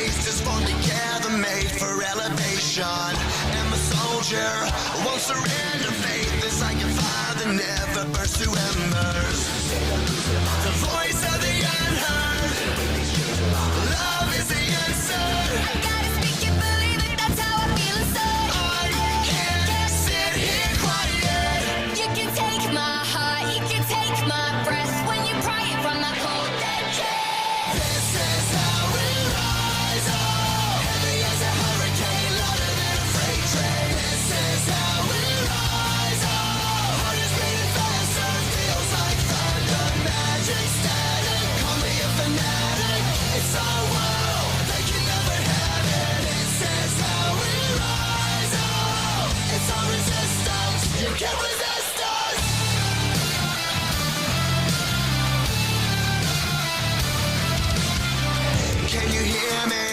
race is formed together, made for elevation. And the soldier won't surrender. Faith is like a fire that never burns to embers. The voice of the unheard. Love is the answer. I gotta speak it, believe it, that's how I feel inside. I can't sit here quiet. You can take my heart, you can take my breath when you pry it from my cold dead chest. This is how we rise up. Heavy as a hurricane, louder than a freight train. This is how we rise up. Heart is beating faster, feels like thunder. Magic static, call me a fanatic. It's our world, they can never have it. This is how we rise up. It's our resistance, you can't resist us. Can you hear me?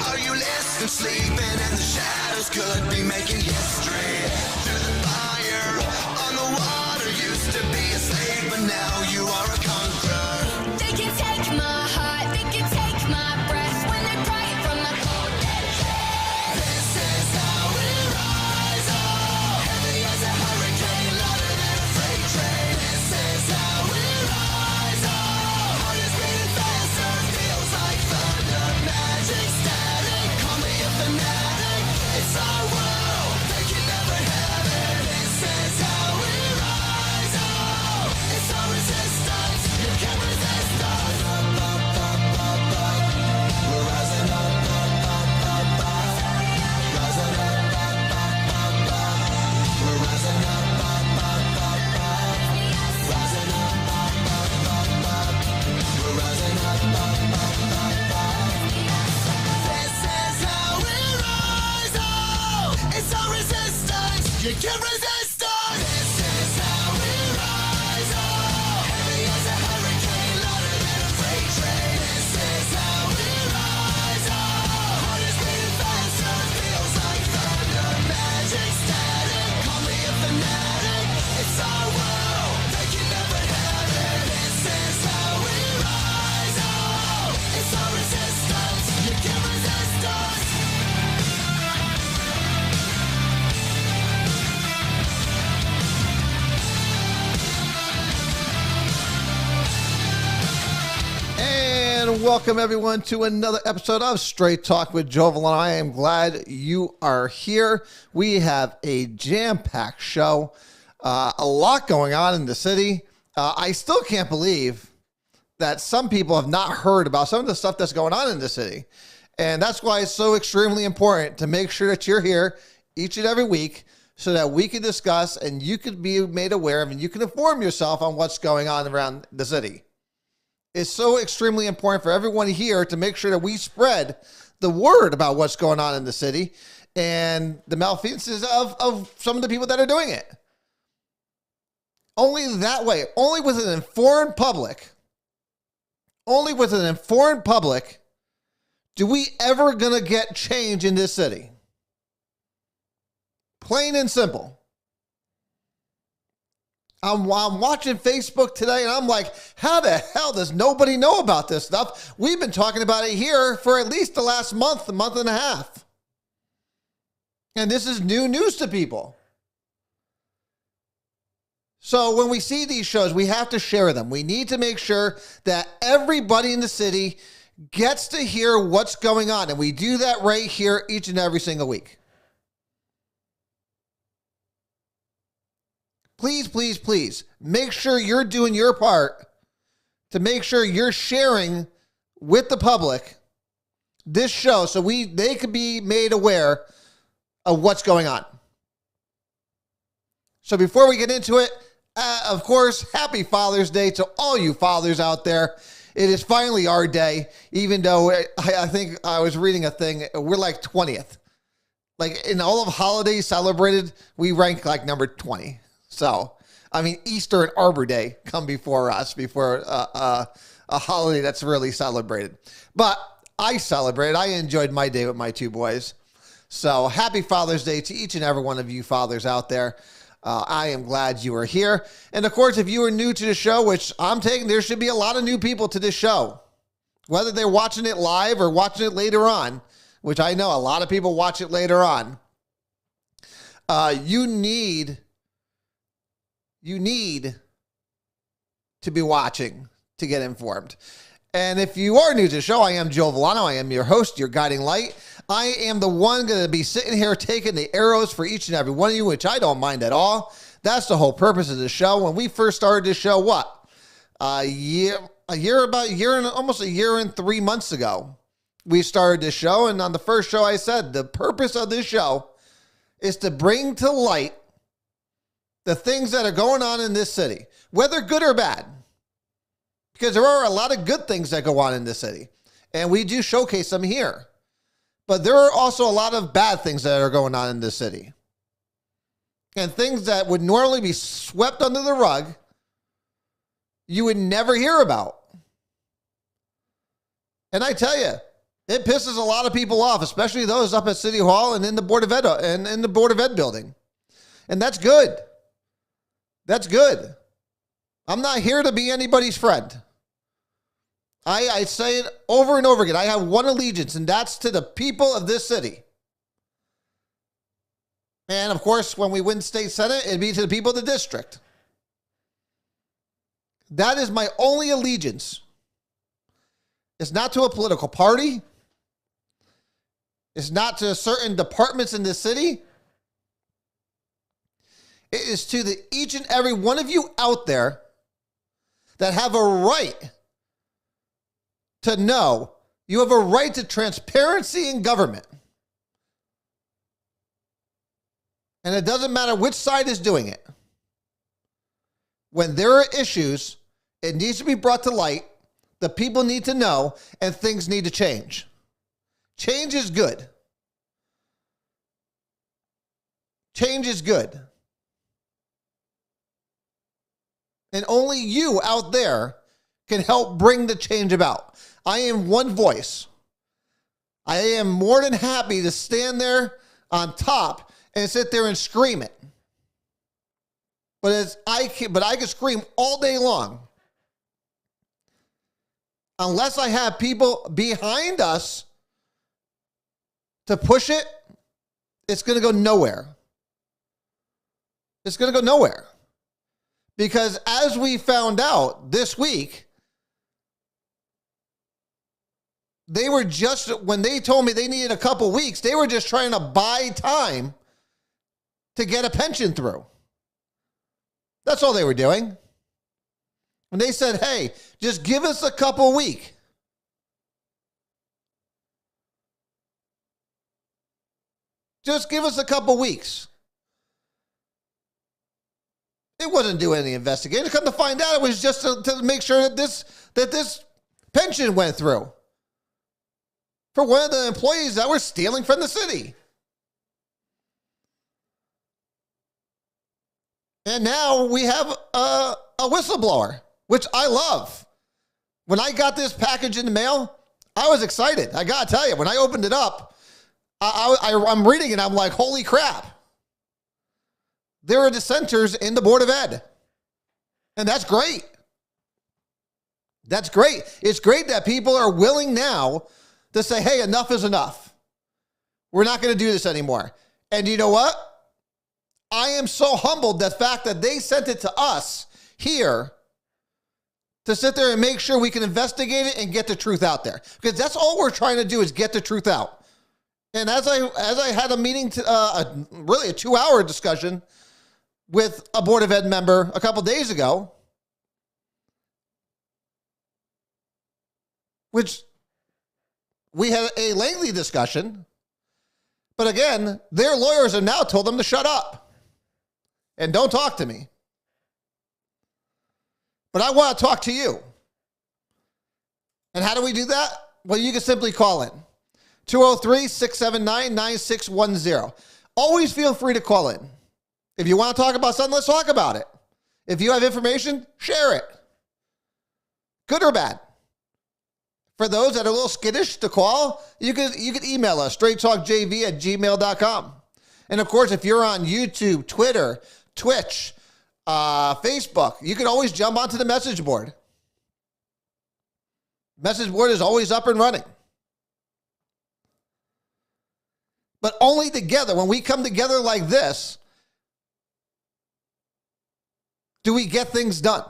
Are you listening? Sleeping and the shadows could be making history. Through the fire, on the water, used to be a slave, but now you are a conqueror. They can take my heart, they can take my breath when they pry it from my cold dead chest. This is how we rise up. Heavy as a hurricane, louder than a freight train. This is how we rise up. Heart is beating faster, feels like thunder. Magic static, call me a fanatic. It's our world, they can never have it. This is how we rise up. It's our resistance, you can't resist us. We're rising up, rising up, we're rising up, rising up, we're rising up. This is how we rise up. It's our resistance, you can't resist us. This is how we rise up. Heavy as a hurricane, louder than a freight train. This is how we rise up. Heart is beating faster, feels like thunder. Magic static, call me a fanatic. It's our world, they can never have it. This is how we rise up. It's our resistance, you can't resist us. And welcome everyone to another episode of Straight Talk with Joe Vollano. I am glad you are here. We have a jam-packed show, a lot going on in the city. I still can't believe that some people have not heard about some of the stuff that's going on in the city. And that's why it's so extremely important to make sure that you're here each and every week so that we can discuss and you can be made aware of and you can inform yourself on what's going on around the city. It's so extremely important for everyone here to make sure that we spread the word about what's going on in the city and the malfeasances of some of the people that are doing it. Only that way, only with an informed public, do we ever gonna get change in this city. Plain and simple. I'm watching Facebook today and I'm like, how the hell does nobody know about this stuff? We've been talking about it here for at least the last month and a half. And this is new news to people. So when we see these shows, we have to share them. We need to make sure that everybody in the city gets to hear what's going on. And we do that right here each and every single week. Please, please, please make sure you're doing your part to make sure you're sharing with the public this show so they could be made aware of what's going on. So before we get into it, of course, happy Father's Day to all you fathers out there. It is finally our day, even though I think I was reading a thing, we're like 20th. Like in all of holidays celebrated, we rank like number 20. So, I mean, Easter and Arbor Day come before us, before a holiday that's really celebrated. But I celebrated. I enjoyed my day with my two boys. So happy Father's Day to each and every one of you fathers out there. I am glad you are here. And of course, if you are new to the show, which I'm taking, there should be a lot of new people to this show. whether they're watching it live or watching it later on, which I know a lot of people watch it later on, you need to be watching to get informed. And if you are new to the show, I am Joe Vollano. I am your host, your guiding light. I am the one going to be sitting here taking the arrows for each and every one of you, which I don't mind at all. That's the whole purpose of the show. When we first started this show, almost a year and 3 months ago, we started this show. And on the first show, I said the purpose of this show is to bring to light the things that are going on in this city, whether good or bad. Because there are a lot of good things that go on in this city, and we do showcase them here. But there are also a lot of bad things that are going on in this city. And things that would normally be swept under the rug, you would never hear about. And I tell you, it pisses a lot of people off, especially those up at City Hall and in the Board of Ed and in the Board of Ed building. And that's good. That's good. I'm not here to be anybody's friend. I say it over and over again. I have one allegiance, and that's to the people of this city. And of course, when we win state senate, it'd be to the people of the district. That is my only allegiance. It's not to a political party. It's not to certain departments in this city. It is to each and every one of you out there that have a right to know. You have a right to transparency in government. And it doesn't matter which side is doing it. When there are issues, it needs to be brought to light. The people need to know, and things need to change. Change is good. Change is good. And only you out there can help bring the change about. I am one voice. I am more than happy to stand there on top and sit there and scream it. But I can scream all day long. Unless I have people behind us to push it, it's going to go nowhere. It's going to go nowhere. Because as we found out this week, they were just, when they told me they needed a couple weeks, they were just trying to buy time to get a pension through. That's all they were doing. When they said, hey, just give us a couple weeks. Just give us a couple weeks. It wasn't doing any investigation. Come to find out, it was just to make sure that this pension went through for one of the employees that were stealing from the city. And now we have a whistleblower, which I love. When I got this package in the mail, I was excited. I got to tell you, when I opened it up, I'm reading it. I'm like, holy crap. There are dissenters in the Board of Ed. And that's great. That's great. It's great that people are willing now to say, hey, enough is enough. We're not going to do this anymore. And you know what? I am so humbled the fact that they sent it to us here to sit there and make sure we can investigate it and get the truth out there. Because that's all we're trying to do is get the truth out. And as I had a meeting, really a 2-hour discussion with a Board of Ed member a couple days ago, which we had a lengthy discussion, but again, their lawyers have now told them to shut up and don't talk to me. But I want to talk to you. And how do we do that? Well, you can simply call in 203-679-9610. Always feel free to call in. If you want to talk about something, let's talk about it. If you have information, share it. Good or bad. For those that are a little skittish to call, you can email us, straighttalkjv@gmail.com. And of course, if you're on YouTube, Twitter, Twitch, Facebook, you can always jump onto the message board. Message board is always up and running. But only together, when we come together like this, do we get things done.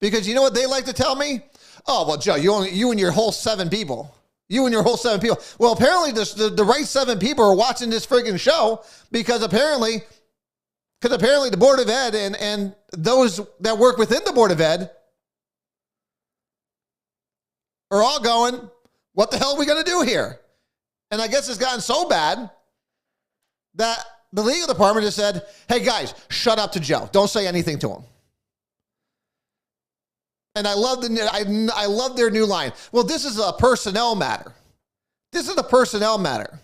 Because you know what they like to tell me? Oh, well, Joe, you and your whole 7 people. You and your whole 7 people. Well, apparently the right 7 people are watching this friggin' show because apparently the Board of Ed and those that work within the Board of Ed are all going, what the hell are we going to do here? And I guess it's gotten so bad that the legal department has said, hey, guys, shut up to Joe. Don't say anything to him. And I love their new line. Well, this is a personnel matter. This is a personnel matter.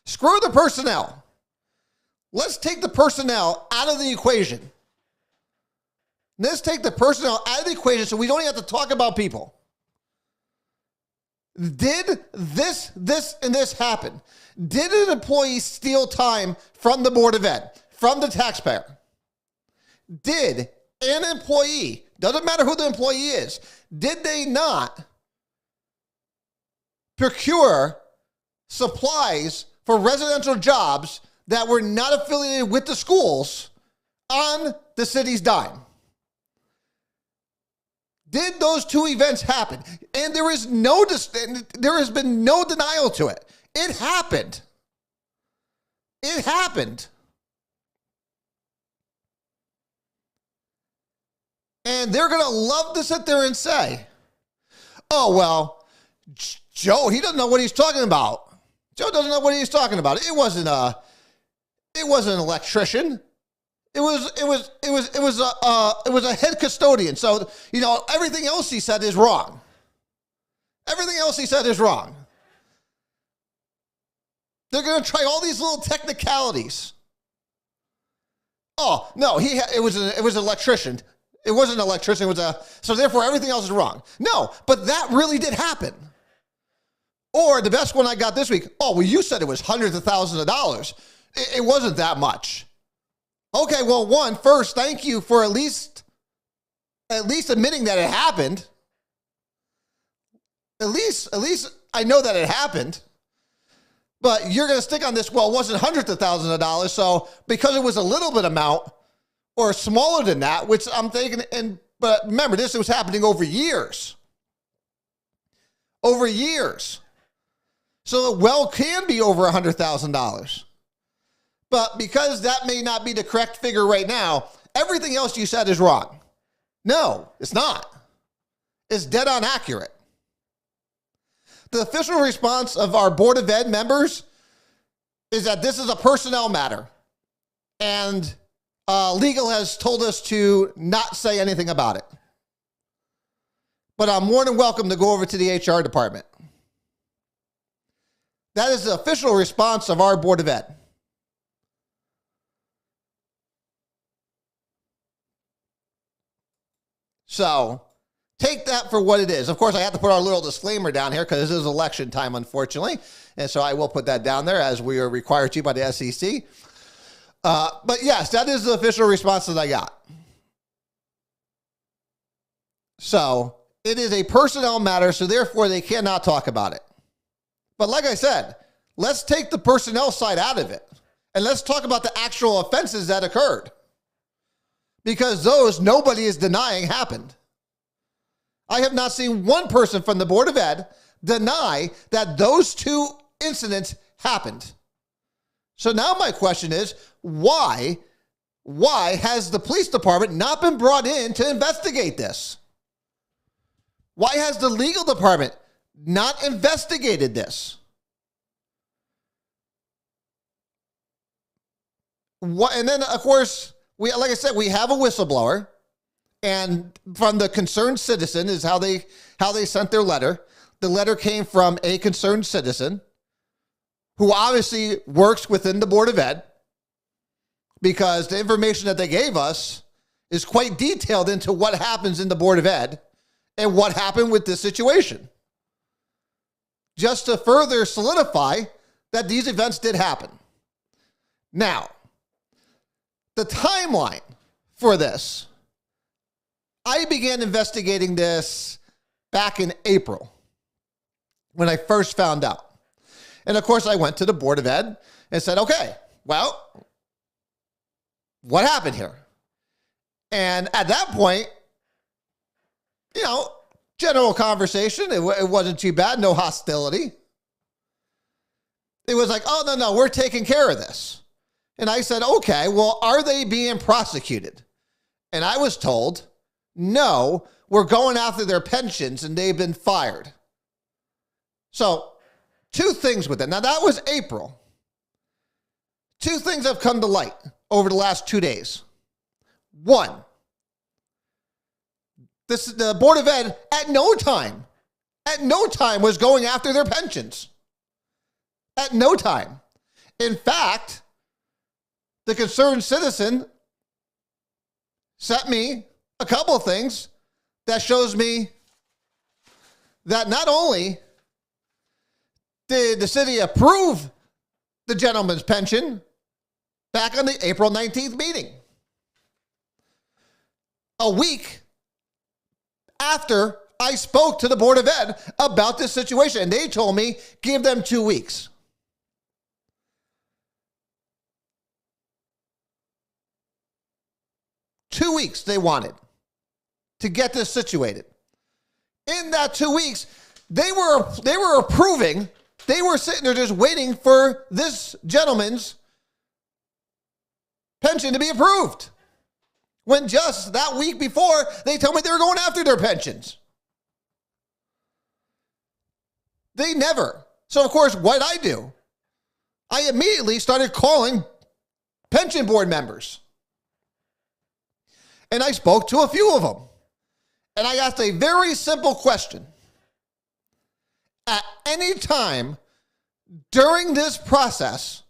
Screw the personnel. Let's take the personnel out of the equation. Let's take the personnel out of the equation so we don't even have to talk about people. Did this, and this happen? Did an employee steal time from the Board of Ed, from the taxpayer? Did an employee, doesn't matter who the employee is, did they not procure supplies for residential jobs that were not affiliated with the schools on the city's dime? Did those 2 events happen? And there has been no denial to it. It happened. It happened. And they're going to love to sit there and say, oh, well, Joe, he doesn't know what he's talking about. Joe doesn't know what he's talking about. It wasn't an electrician. It was a head custodian. So, everything else he said is wrong. Everything else he said is wrong. They're going to try all these little technicalities. Oh, no, it was an electrician. It wasn't an electrician. So therefore everything else is wrong. No, but that really did happen. Or the best one I got this week. Oh, well, you said it was hundreds of thousands of dollars. It wasn't that much. Okay, well, first, thank you for at least admitting that it happened. At least I know that it happened. But you're going to stick on this, well, it wasn't hundreds of thousands of dollars, so because it was a little bit amount, or smaller than that, which I'm thinking, but remember, this was happening over years. Over years. So the well can be over $100,000. But because that may not be the correct figure right now, everything else you said is wrong. No, it's not. It's dead on accurate. The official response of our Board of Ed members is that this is a personnel matter. And legal has told us to not say anything about it. But I'm more than welcome to go over to the HR department. That is the official response of our Board of Ed. So take that for what it is. Of course, I have to put our little disclaimer down here because this is election time, unfortunately. And so I will put that down there as we are required to by the SEC. But yes, that is the official response that I got. So it is a personnel matter, so therefore they cannot talk about it. But like I said, let's take the personnel side out of it. And let's talk about the actual offenses that occurred. Because those nobody is denying happened. I have not seen one person from the Board of Ed deny that those 2 incidents happened. So now my question is, why has the police department not been brought in to investigate this? Why has the legal department not investigated this? And then, of course, like I said, we have a whistleblower, and from the concerned citizen is how they sent their letter. The letter came from a concerned citizen who obviously works within the Board of Ed, because the information that they gave us is quite detailed into what happens in the Board of Ed and what happened with this situation. Just to further solidify that these events did happen. Now, the timeline for this, I began investigating this back in April when I first found out. And of course, I went to the Board of Ed and said, okay, well, what happened here? And at that point, general conversation. It wasn't too bad. No hostility. It was like, oh, no, we're taking care of this. And I said, okay, well, are they being prosecuted? And I was told, no, we're going after their pensions and they've been fired. So 2 things with it. Now, that was April. 2 things have come to light over the last 2 days. 1, the Board of Ed at no time was going after their pensions. At no time. In fact, the concerned citizen sent me a couple of things that shows me that not only did the city approve the gentleman's pension back on the April 19th meeting, a week after I spoke to the Board of Ed about this situation, and they told me give them 2 weeks. Two weeks they wanted to get this situated. In that 2 weeks, they were approving. They were sitting there just waiting for this gentleman's pension to be approved. When just that week before, they told me they were going after their pensions. They never. So, of course, what I do, I immediately started calling pension board members. And I spoke to a few of them. And I asked a very simple question. At any time during this process,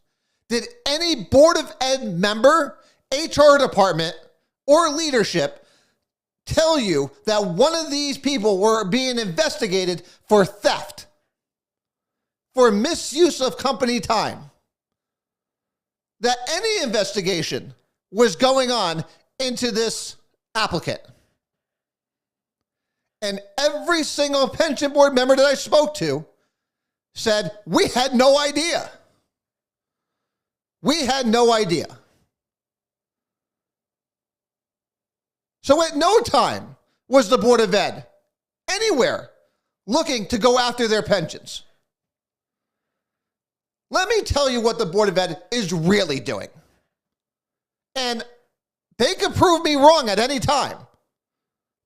did any Board of Ed member, HR department, or leadership tell you that one of these people were being investigated for theft, for misuse of company time? That any investigation was going on into this applicant? And every single pension board member that I spoke to said, we had no idea. We had no idea. So at no time was the Board of Ed anywhere looking to go after their pensions. Let me tell you what the Board of Ed is really doing. And they could prove me wrong at any time.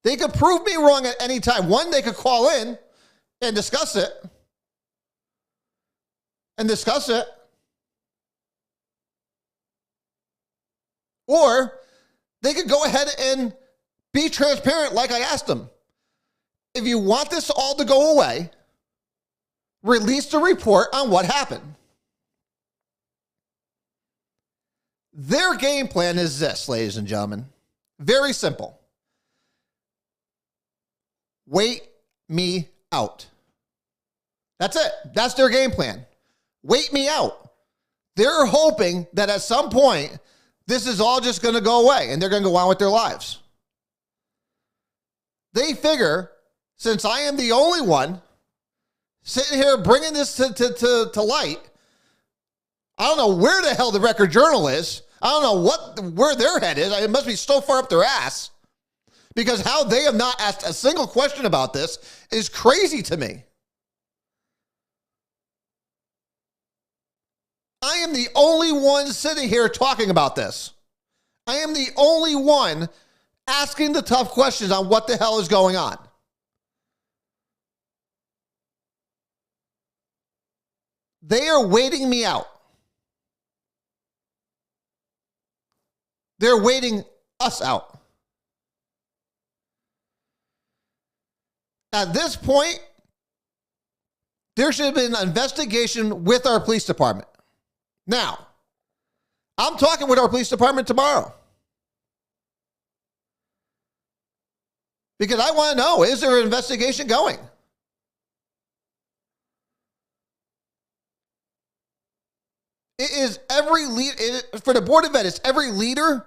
They could prove me wrong at any time. One, they could call in and discuss it. Or they could go ahead and be transparent like I asked them. If you want this all to go away, release the report on what happened. Their game plan is this, ladies and gentlemen. Very simple. Wait me out. That's it. That's their game plan. Wait me out. They're hoping that at some point, this is all just going to go away and they're going to go on with their lives. They figure, since I am the only one sitting here bringing this to light, I don't know where the hell the Record Journal is. I don't know where their head is. It must be so far up their ass, because how they have not asked a single question about this is crazy to me. I am the only one sitting here talking about this. I am the only one asking the tough questions on what the hell is going on. They are waiting me out. They're waiting us out. At this point, there should have been an investigation with our police department. Now, I'm talking with our police department tomorrow, because I want to know, is there an investigation going? It is every lead for the Board of Ed. It's every leader,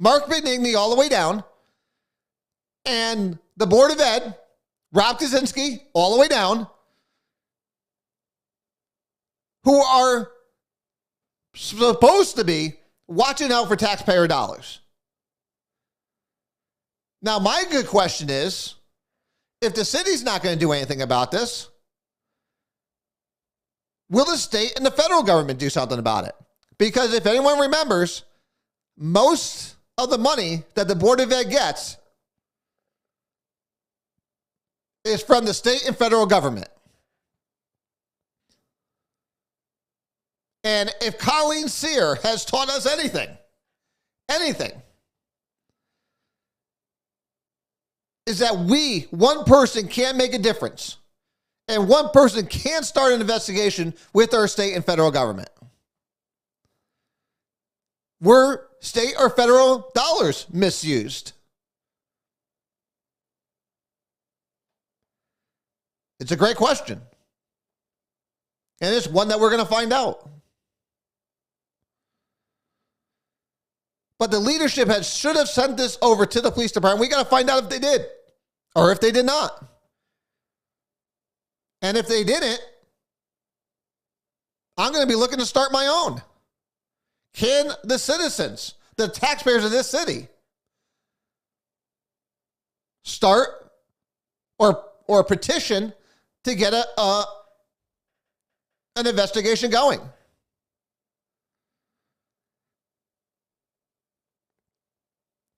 Mark Benigni, all the way down, and the Board of Ed, Rob Kaczynski, all the way down, who are supposed to be watching out for taxpayer dollars. Now, my good question is, if the city's not going to do anything about this, will the state and the federal government do something about it? Because if anyone remembers, most of the money that the Board of Ed gets is from the state and federal government. And if Colleen Sear has taught us anything, is that one person can't make a difference. And one person can start an investigation with our state and federal government. Were state or federal dollars misused? It's a great question. And it's one that we're going to find out. But the leadership should have sent this over to the police department. We got to find out if they did or if they did not. And if they didn't, I'm going to be looking to start my own. Can the citizens, the taxpayers of this city, start or petition to get an investigation going?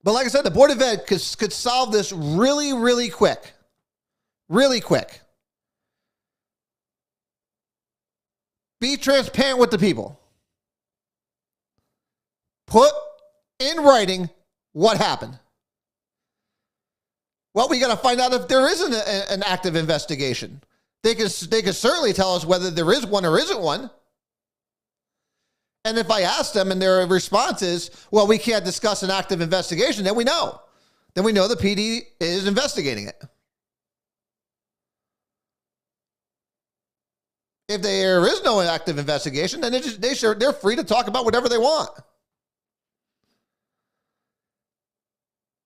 But like I said, the Board of Ed could solve this really, really quick. Really quick. Be transparent with the people. Put in writing what happened. Well, we got to find out if there isn't an active investigation. They could certainly tell us whether there is one or isn't one. And if I ask them and their response is, well, we can't discuss an active investigation, then we know. Then we know the PD is investigating it. If there is no active investigation, then they're free to talk about whatever they want.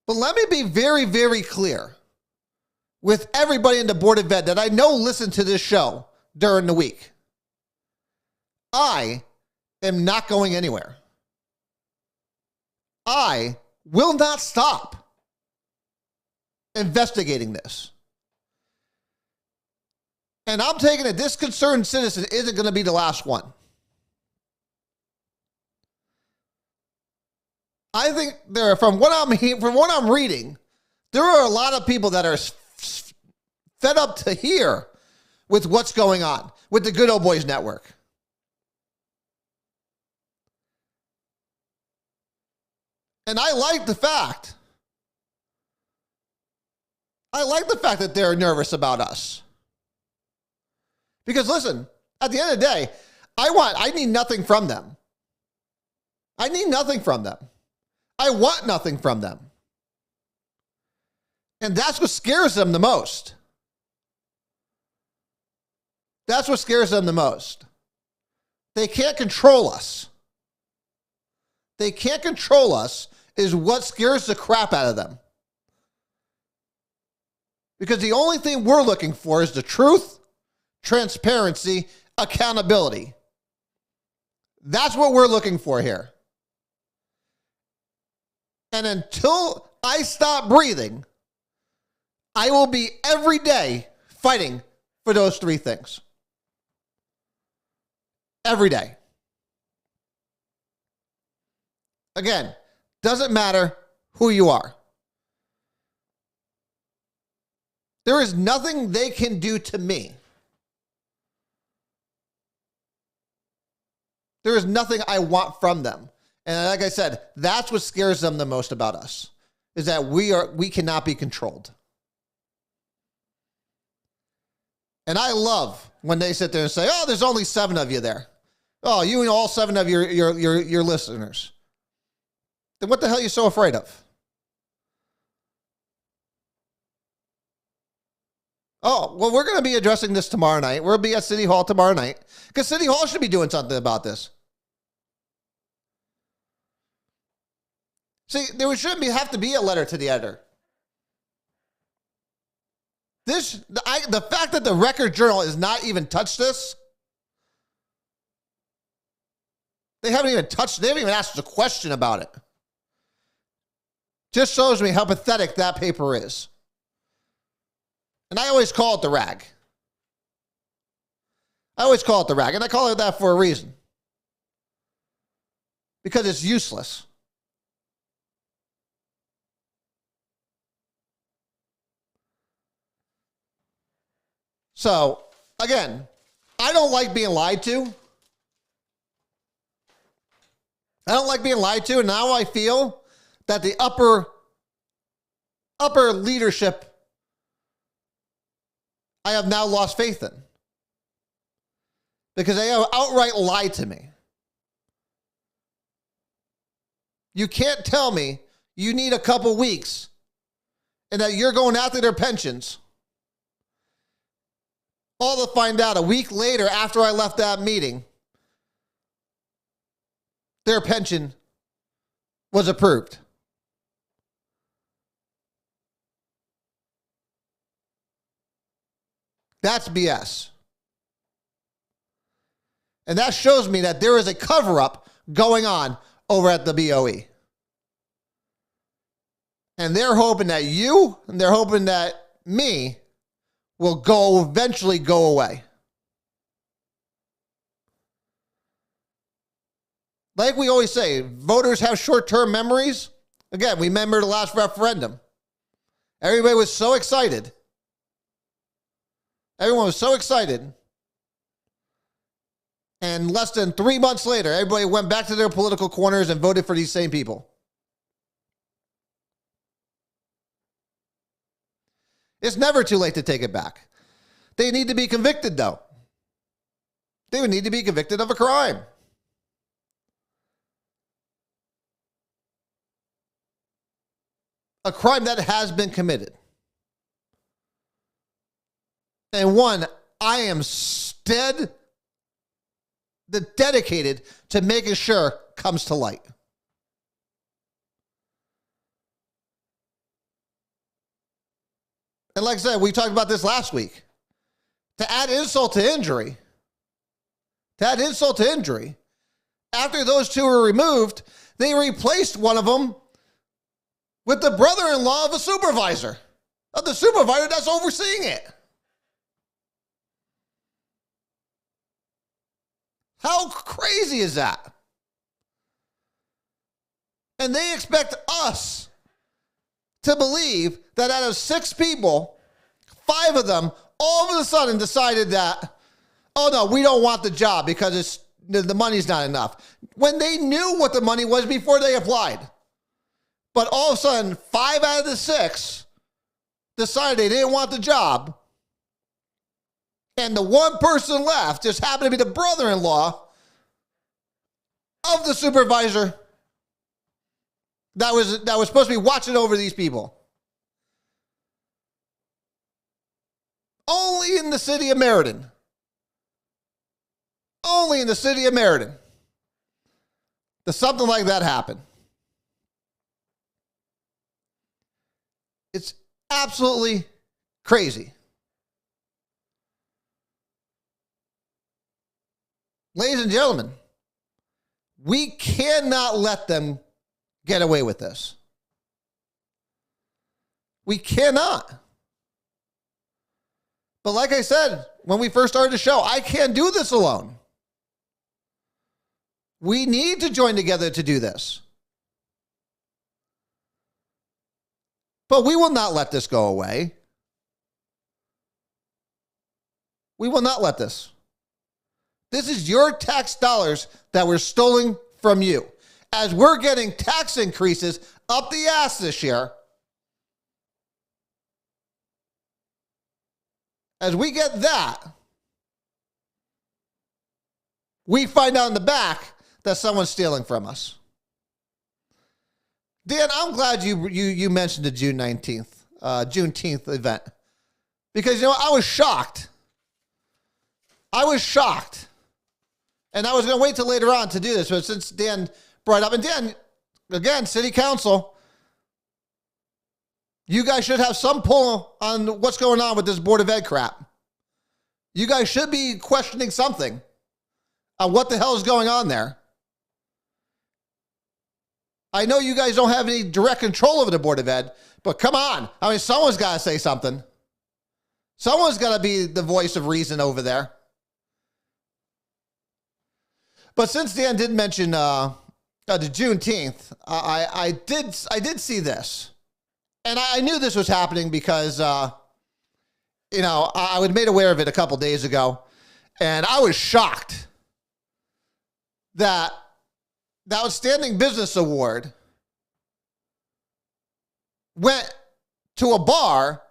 But let me be very, very clear with everybody in the Board of Ed that I know listen to this show during the week. I am not going anywhere. I will not stop investigating this. And I'm taking it this concerned citizen isn't going to be the last one. I think from what I'm reading, there are a lot of people that are fed up to here with what's going on with the Good Old Boys Network. And I like the fact that they're nervous about us. Because listen, at the end of the day, I need nothing from them. I need nothing from them. I want nothing from them. And that's what scares them the most. That's what scares them the most. They can't control us. They can't control us is what scares the crap out of them. Because the only thing we're looking for is the truth, transparency, accountability. That's what we're looking for here. And until I stop breathing, I will be every day fighting for those three things. Every day. Again, doesn't matter who you are. There is nothing they can do to me. There is nothing I want from them. And like I said, that's what scares them the most about us, is that we cannot be controlled. And I love when they sit there and say, oh, there's only 7 of you there. Oh, you and all 7 of your listeners. Then what the hell are you so afraid of? Oh, well, we're going to be addressing this tomorrow night. We'll be at City Hall tomorrow night because City Hall should be doing something about this. See, there shouldn't have to be a letter to the editor. The fact that the Record Journal has not even touched this, they haven't even asked a question about it. Just shows me how pathetic that paper is. And I always call it the rag. And I call it that for a reason. Because it's useless. So, again, I don't like being lied to. And now I feel that the upper leadership, I have now lost faith in. Because they have outright lied to me. You can't tell me you need a couple weeks and that you're going after their pensions. All to find out a week later after I left that meeting, their pension was approved. That's BS. And that shows me that there is a cover-up going on over at the BOE. And they're hoping that you, and they're hoping that me, will eventually go away. Like we always say, voters have short-term memories. Again, we remember the last referendum. Everybody was so excited. Everyone was so excited. And less than 3 months later, everybody went back to their political corners and voted for these same people. It's never too late to take it back. They need to be convicted, though. They would need to be convicted of a crime. A crime that has been committed. And one, I am dedicated to making sure comes to light. And like I said, we talked about this last week. To add insult to injury, after those two were removed, they replaced one of them with the brother-in-law of the supervisor that's overseeing it. How crazy is that? And they expect us to believe that out of 6 people, 5 of them all of a sudden decided that, oh no, we don't want the job because the money's not enough. When they knew what the money was before they applied. But all of a sudden, 5 out of the 6 decided they didn't want the job. And the one person left just happened to be the brother-in-law of the supervisor that was supposed to be watching over these people. Only in the city of Meriden. Does something like that happen? It's absolutely crazy. Ladies and gentlemen, we cannot let them get away with this. We cannot. But like I said, when we first started the show, I can't do this alone. We need to join together to do this. But we will not let this go away. We will not let this. This is your tax dollars that were stolen from you. As we're getting tax increases up the ass this year, as we get that, we find out in the back that someone's stealing from us. Dan, I'm glad you mentioned the Juneteenth event. Because, I was shocked. And I was going to wait till later on to do this, but since Dan brought it up, and Dan, again, city council, You guys should have some pull on what's going on with this Board of Ed crap. You guys should be questioning something on what the hell is going on there. I know you guys don't have any direct control over the Board of Ed, but come on. I mean, someone's got to say something. Someone's got to be the voice of reason over there. But since Dan did mention the Juneteenth, I did see this. And I knew this was happening because, I was made aware of it a couple days ago. And I was shocked that the Outstanding Business Award went to a bar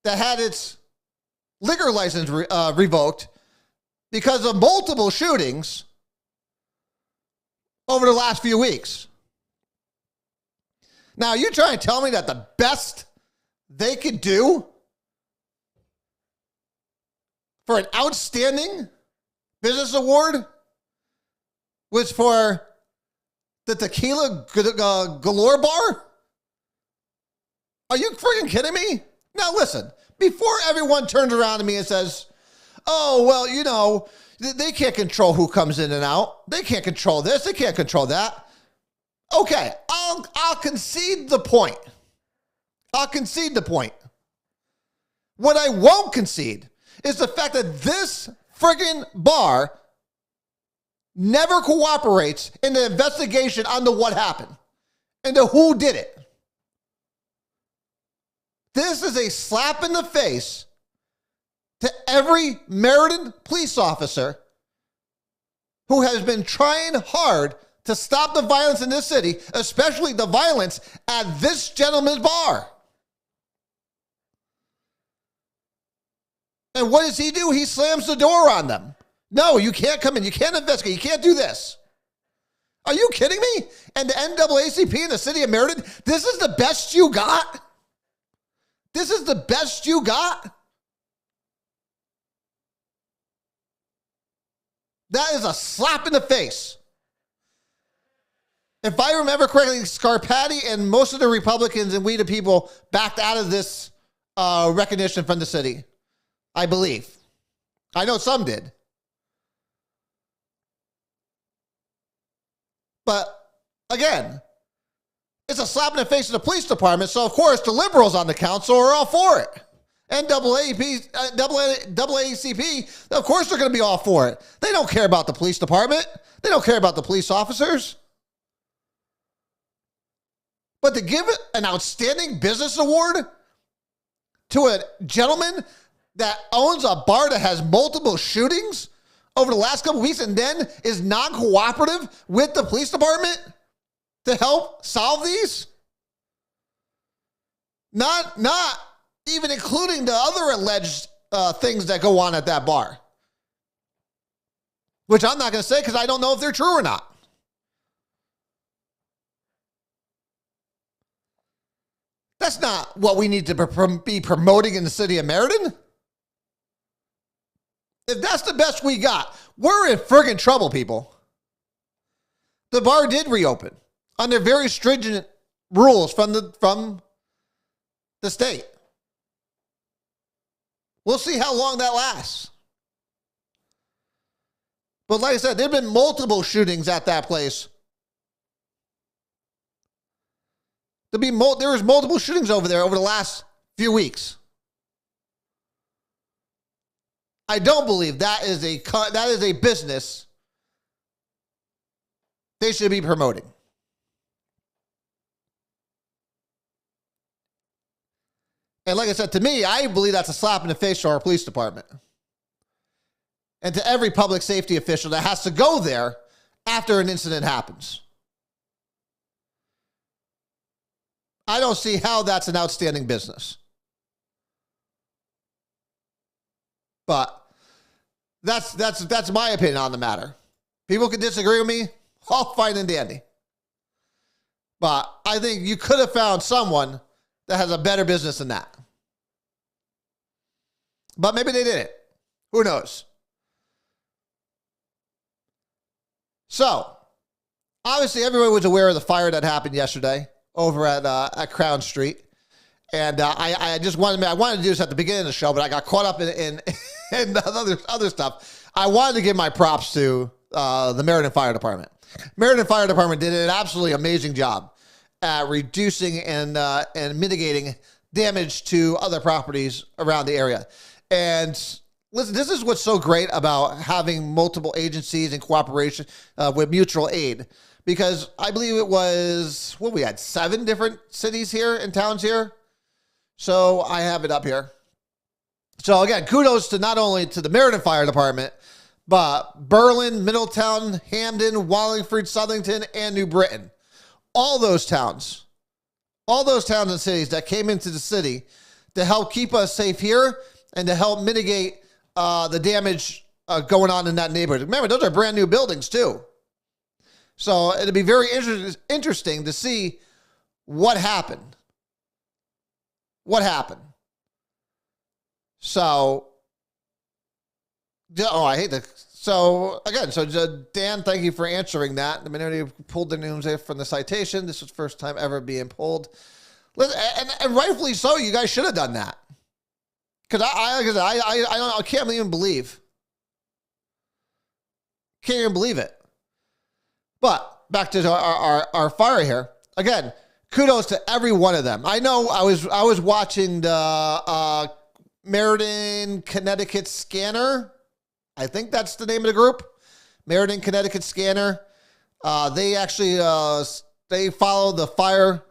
that had its liquor license revoked because of multiple shootings over the last few weeks. Now, you're trying to tell me that the best they could do for an Outstanding Business Award was for the Tequila Galore Bar? Are you freaking kidding me? Now, listen, before everyone turns around to me and says, oh, well, they can't control who comes in and out. They can't control this. They can't control that. Okay, I'll concede the point. I'll concede the point. What I won't concede is the fact that this friggin' bar never cooperates in the investigation onto what happened, into who did it. This is a slap in the face to every merited police officer who has been trying hard to stop the violence in this city, especially the violence at this gentleman's bar. And what does he do? He slams the door on them. No, you can't come in. You can't investigate. You can't do this. Are you kidding me? And the NAACP in the city of Meriden, this is the best you got? This is the best you got? That is a slap in the face. If I remember correctly, Scarpati and most of the Republicans and we the people backed out of this recognition from the city. I believe. I know some did. But again, it's a slap in the face of the police department. So of course the liberals on the council are all for it. NAACP, of course they're going to be all for it. They don't care about the police department. They don't care about the police officers. But to give it an Outstanding Business Award to a gentleman that owns a bar that has multiple shootings over the last couple of weeks and then is non-cooperative with the police department to help solve these? Not even including the other alleged things that go on at that bar, which I'm not going to say because I don't know if they're true or not. That's not what we need to be promoting in the city of Meriden. If that's the best we got, we're in friggin' trouble, people. The bar did reopen under very stringent rules from the state. We'll see how long that lasts. But like I said, there have been multiple shootings at that place. There was multiple shootings over there over the last few weeks. I don't believe that is a business they should be promoting. And like I said, to me, I believe that's a slap in the face to our police department. And to every public safety official that has to go there after an incident happens. I don't see how that's an outstanding business. But that's my opinion on the matter. People can disagree with me. All fine and dandy. But I think you could have found someone that has a better business than that. But maybe they didn't. Who knows? So, obviously everyone was aware of the fire that happened yesterday over at Crown Street. And I just I wanted to do this at the beginning of the show, but I got caught up in other stuff. I wanted to give my props to the Meriden Fire Department. Meriden Fire Department did an absolutely amazing job at reducing and mitigating damage to other properties around the area. And listen, this is what's so great about having multiple agencies in cooperation with mutual aid. Because I believe it was, we had 7 different cities here and towns here. So I have it up here. So again, kudos to not only to the Meriden Fire Department, but Berlin, Middletown, Hamden, Wallingford, Southington, and New Britain. All those towns and cities that came into the city to help keep us safe here and to help mitigate the damage going on in that neighborhood. Remember, those are brand new buildings too. So it'll be very interesting to see what happened. So, I hate that. So again, Dan, thank you for answering that. The minority pulled the news from the citation. This was the first time ever being pulled. And rightfully so, you guys should have done that. Because I can't even believe it. But back to our fire here. Again, kudos to every one of them. I know I was watching the Meriden, Connecticut Scanner. I think that's the name of the group. Meriden, Connecticut Scanner. They actually they follow the fire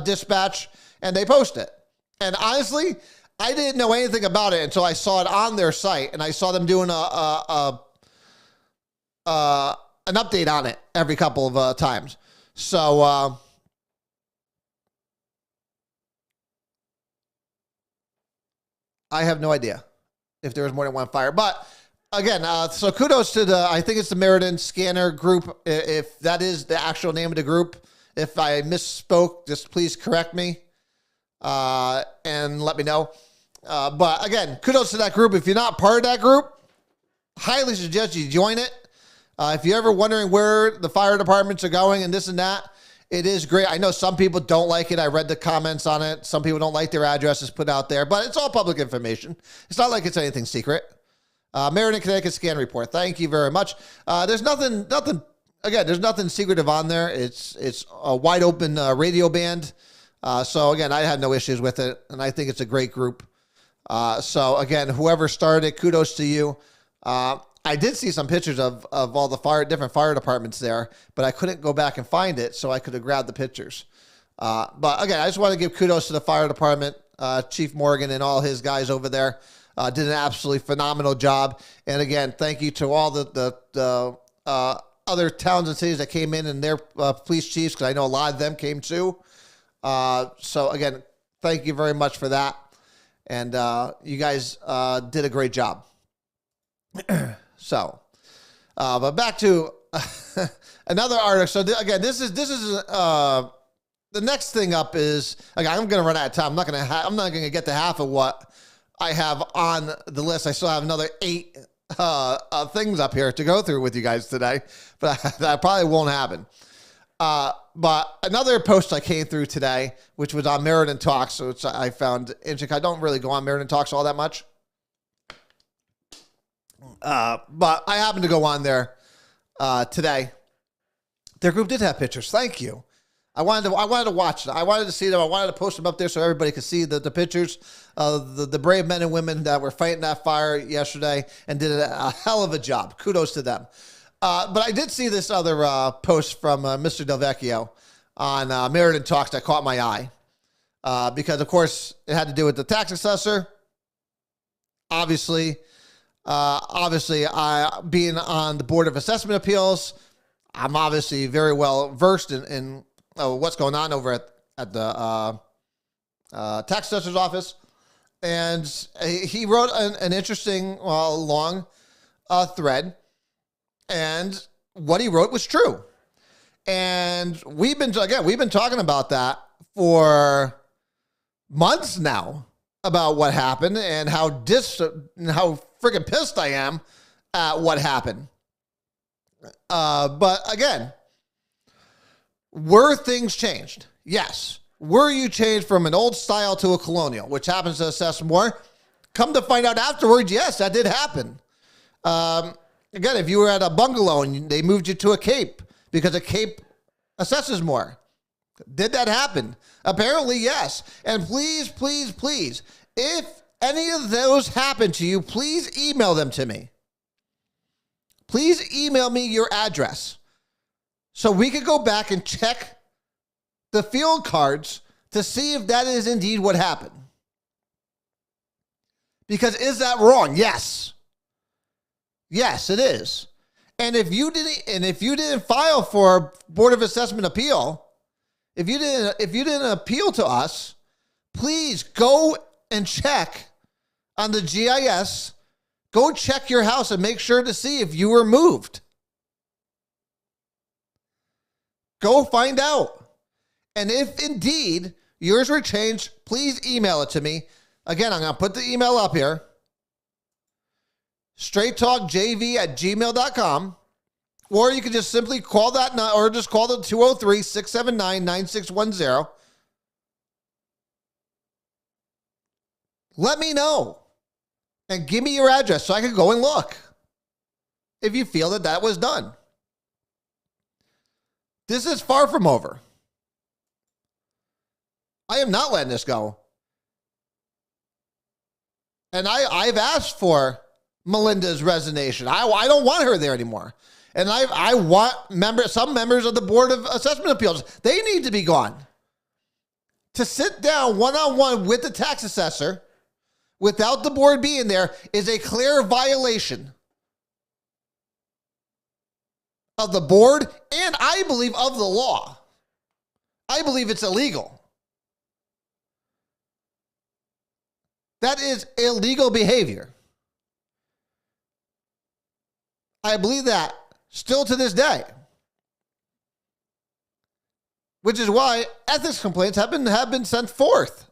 dispatch and they post it. And honestly, I didn't know anything about it until I saw it on their site and I saw them doing an update on it every couple of times. So I have no idea if there was more than one fire. But again, so kudos to I think it's the Meriden Scanner group. If that is the actual name of the group, if I misspoke, just please correct me and let me know. But again, kudos to that group. If you're not part of that group, highly suggest you join it. If you're ever wondering where the fire departments are going and this and that, it is great. I know some people don't like it. I read the comments on it. Some people don't like their addresses put out there, but it's all public information. It's not like it's anything secret. Meriden, Connecticut Scan Report. Thank you very much. There's nothing. Again, there's nothing secretive on there. It's a wide open radio band. So again, I had no issues with it, and I think it's a great group. So again, whoever started it, kudos to you. I did see some pictures of all the different fire departments there, but I couldn't go back and find it, so I could have grabbed the pictures. But again, I just want to give kudos to the fire department, Chief Morgan and all his guys over there. Did an absolutely phenomenal job. And again, thank you to all the other towns and cities that came in and their police chiefs, because I know a lot of them came too. So again, thank you very much for that. And you guys did a great job. So, but back to another article. So again, this is the next thing up is, again, I'm going to run out of time. I'm not going to get to half of what I have on the list. I still have another 8 things up here to go through with you guys today, but that probably won't happen. But another post I came through today, which was on Meriden Talks, which I found interesting. I don't really go on Meriden Talks all that much. But I happened to go on there today. Their group did have pictures. Thank you. I wanted to watch them. I wanted to see them. I wanted to post them up there so everybody could see the pictures of the brave men and women that were fighting that fire yesterday and did a hell of a job. Kudos to them. But I did see this other post from Mr. Del Vecchio on Meriden Talks that caught my eye because, of course, it had to do with the tax assessor. Obviously, I being on the Board of Assessment Appeals, I'm obviously very well versed in what's going on over at the tax assessor's office. And he wrote an interesting, long thread. And what he wrote was true. And we've been talking about that for months now, about what happened and how freaking pissed I am at what happened. But again, were things changed? Yes. were you changed from an old style to a colonial, which happens to assess more? Come to find out afterwards, yes, that did happen. Again, if you were at a bungalow and they moved you to a cape because a cape assesses more. Did that happen? Apparently, yes. And please, please, please, if any of those happen to you, please email them to me. Please email me your address so we could go back and check the field cards to see if that is indeed what happened. Because is that wrong? Yes. Yes, it is. And if you didn't file for a Board of Assessment appeal, if you didn't appeal to us, please go and check on the GIS. Go check your house and make sure to see if you were moved. Go find out. And if indeed yours were changed, please email it to me. Again, I'm going to put the email up here. straighttalkjv@gmail.com. Or you can just simply call that, or just call the 203-679-9610. Let me know and give me your address so I can go and look if you feel that that was done. This is far from over. I am not letting this go. And I've asked for Melinda's resignation. I don't want her there anymore. And I want some members of the Board of Assessment Appeals. They need to be gone. To sit down one-on-one with the tax assessor without the board being there is a clear violation of the board and I believe of the law. I believe it's illegal. That is illegal behavior. I believe that still to this day. Which is why ethics complaints have been sent forth.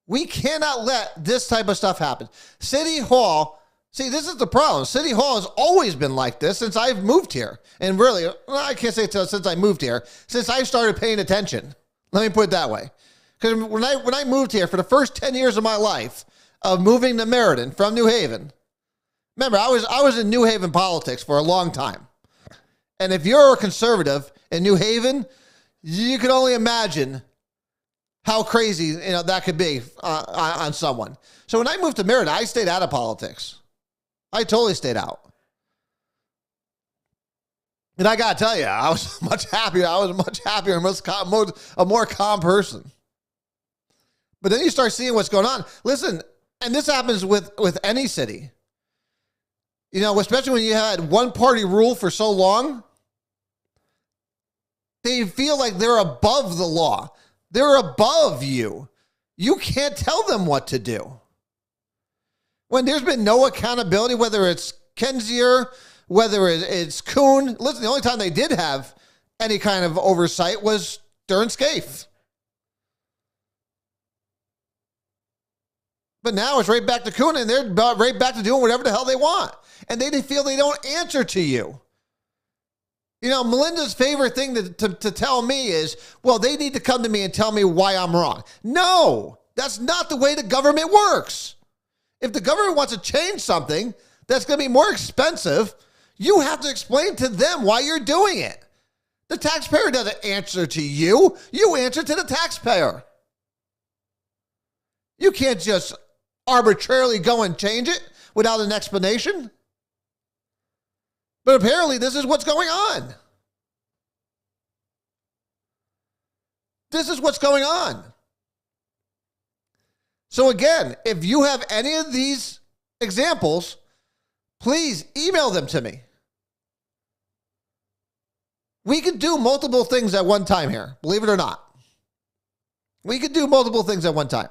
We cannot let this type of stuff happen. City Hall, see, this is the problem. City Hall has always been like this since I've moved here. And really, well, I can't say since I moved here, since I started paying attention. Let me put it that way. Because when I moved here for the first 10 years of my life of moving to Meriden from New Haven, remember, I was in New Haven politics for a long time. And if you're a conservative in New Haven, you can only imagine how crazy that could be on someone. So when I moved to Meriden, I stayed out of politics. I totally stayed out. And I got to tell you, I was much happier. I was much happier and a more calm person. But then you start seeing what's going on. Listen, and this happens with any city. Especially when you had one party rule for so long, they feel like they're above the law. They're above you. You can't tell them what to do. When there's been no accountability, whether it's Kensier, whether it's Kuhn. Listen, the only time they did have any kind of oversight was during Scaife. But now it's right back to Kuhn, and they're right back to doing whatever the hell they want. And they feel they don't answer to you. Melinda's favorite thing to tell me is, well, they need to come to me and tell me why I'm wrong. No, that's not the way the government works. If the government wants to change something that's going to be more expensive, you have to explain to them why you're doing it. The taxpayer doesn't answer to you. You answer to the taxpayer. You can't just arbitrarily go and change it without an explanation. But apparently this is what's going on. This is what's going on. So again, if you have any of these examples, please email them to me. We could do multiple things at one time here, believe it or not. We could do multiple things at one time.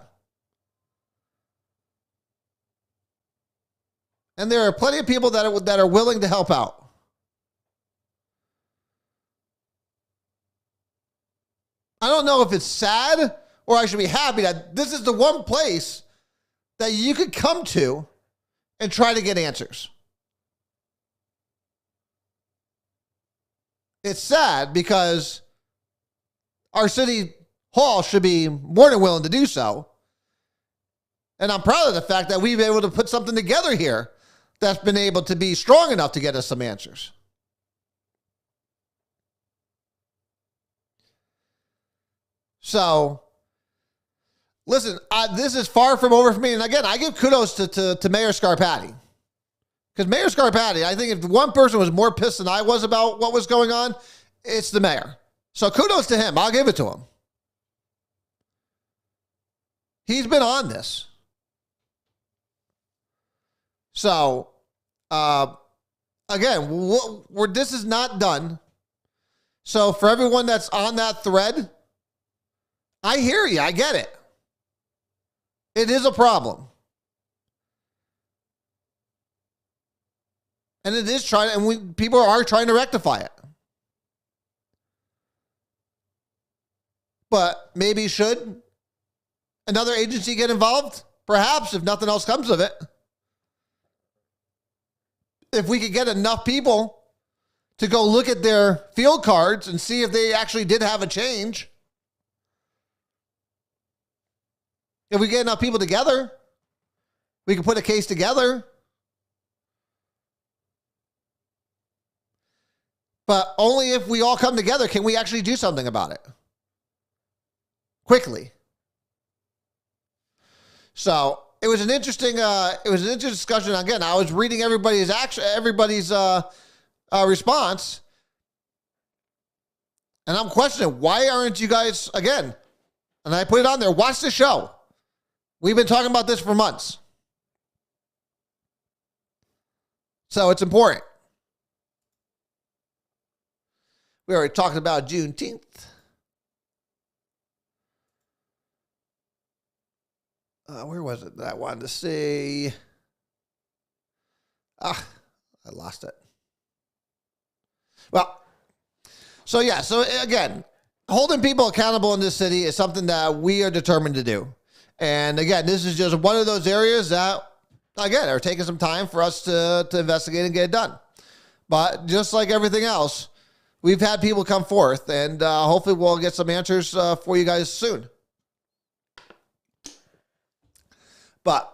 And there are plenty of people that are willing to help out. I don't know if it's sad or I should be happy that this is the one place that you could come to and try to get answers. It's sad because our city hall should be more than willing to do so. And I'm proud of the fact that we've been able to put something together here that's been able to be strong enough to get us some answers. So, listen, this is far from over for me. And again, I give kudos to Mayor Scarpati. Because Mayor Scarpati, I think if one person was more pissed than I was about what was going on, it's the mayor. So kudos to him. I'll give it to him. He's been on this. So, again, this is not done. So for everyone that's on that thread, I hear you. I get it. It is a problem. And it is people are trying to rectify it. But maybe should another agency get involved? Perhaps, if nothing else comes of it. If we could get enough people to go look at their field cards and see if they actually did have a change. If we get enough people together, we can put a case together. But only if we all come together can we actually do something about it quickly. So it was an interesting discussion. Again, I was reading everybody's response, and I'm questioning, why aren't you guys, again, and I put it on there, watch the show. We've been talking about this for months. So it's important. We already talked about Juneteenth. Where was it that I wanted to see? I lost it. Well, so again, holding people accountable in this city is something that we are determined to do. And again, this is just one of those areas that, again, are taking some time for us to investigate and get it done. But just like everything else, we've had people come forth, and hopefully we'll get some answers for you guys soon. But,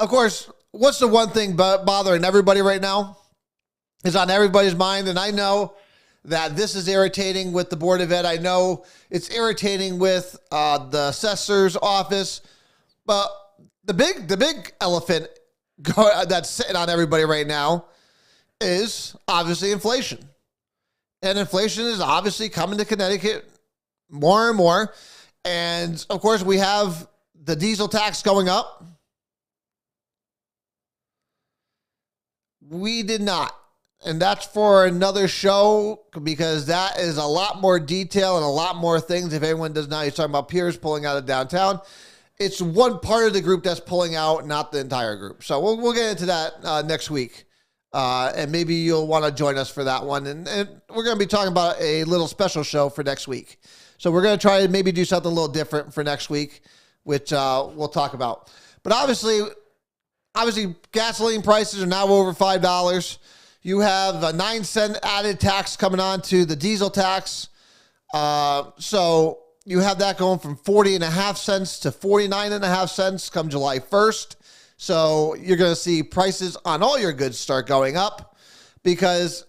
of course, what's the one thing bothering everybody right now? Is on everybody's mind, and I know that this is irritating with the Board of Ed. I know it's irritating with the assessor's office, but the big elephant that's sitting on everybody right now is obviously inflation. And inflation is obviously coming to Connecticut more and more. And, of course, we have the diesel tax going up. We did not. And that's for another show, because that is a lot more detail and a lot more things. If anyone does not, he's talking about peers pulling out of downtown. It's one part of the group that's pulling out, not the entire group. So we'll get into that next week. And maybe you'll want to join us for that one. And we're going to be talking about a little special show for next week. So we're going to try to maybe do something a little different for next week, which we'll talk about. But obviously, gasoline prices are now over $5. You have a 9-cent added tax coming on to the diesel tax. So you have that going from 40.5 cents to 49.5 cents come July 1st. So you're going to see prices on all your goods start going up, because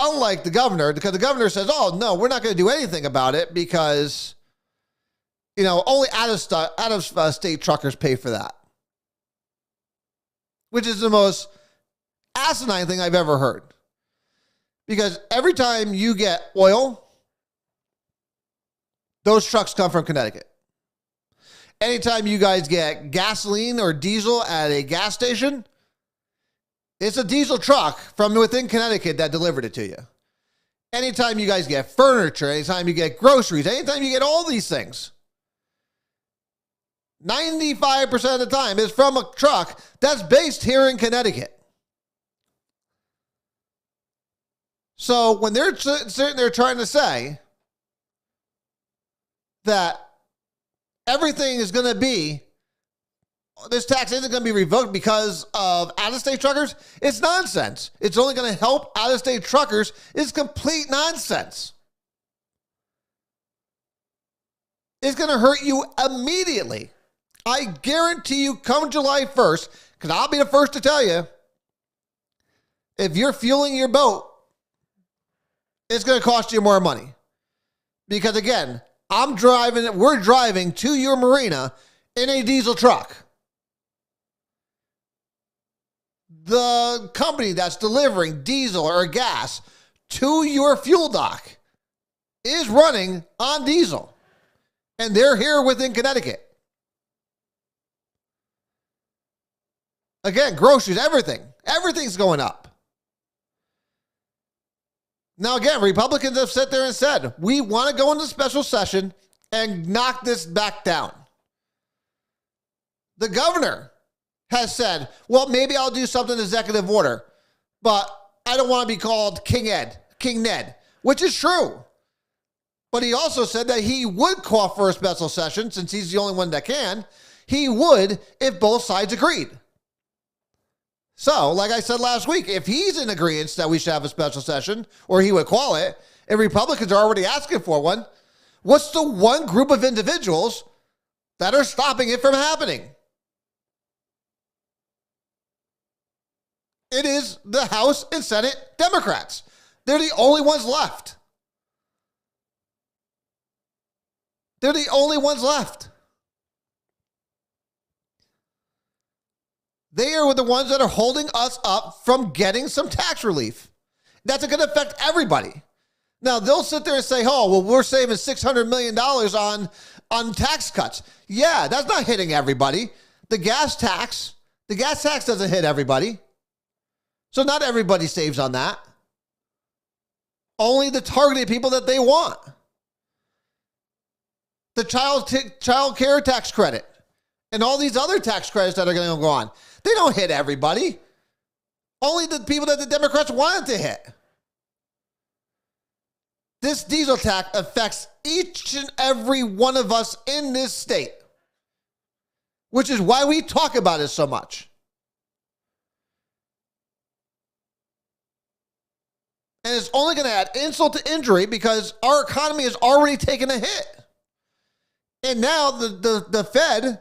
unlike the governor, because the governor says, oh, no, we're not going to do anything about it because, only out of state truckers pay for that, which is the most asinine thing I've ever heard. Because every time you get oil, those trucks come from Connecticut. Anytime you guys get gasoline or diesel at a gas station, it's a diesel truck from within Connecticut that delivered it to you. Anytime you guys get furniture, anytime you get groceries, anytime you get all these things, 95% of the time is from a truck that's based here in Connecticut. So when they're sitting there trying to say that everything is going to be, this tax isn't going to be revoked because of out-of-state truckers, it's nonsense. It's only going to help out-of-state truckers. It's complete nonsense. is going to hurt you immediately. I guarantee you come July 1st, because I'll be the first to tell you, if you're fueling your boat, it's going to cost you more money. Because again, we're driving to your marina in a diesel truck. The company that's delivering diesel or gas to your fuel dock is running on diesel. And they're here within Connecticut. Again, groceries, everything's going up. Now, again, Republicans have sat there and said, we want to go into special session and knock this back down. The governor has said, well, maybe I'll do something executive order, but I don't want to be called King Ned, which is true. But he also said that he would call for a special session, since he's the only one that can. He would if both sides agreed. So, like I said last week, if he's in agreement that we should have a special session, or he would call it, and Republicans are already asking for one, what's the one group of individuals that are stopping it from happening? It is the House and Senate Democrats. They're the only ones left. They're the only ones left. They are the ones that are holding us up from getting some tax relief. That's going to affect everybody. Now, they'll sit there and say, oh, well, we're saving $600 million on tax cuts. Yeah, that's not hitting everybody. The gas tax doesn't hit everybody. So not everybody saves on that. Only the targeted people that they want. The child care tax credit and all these other tax credits that are going to go on. They don't hit everybody. Only the people that the Democrats wanted to hit. This diesel tax affects each and every one of us in this state, which is why we talk about it so much. And it's only going to add insult to injury because our economy has already taken a hit. And now the Fed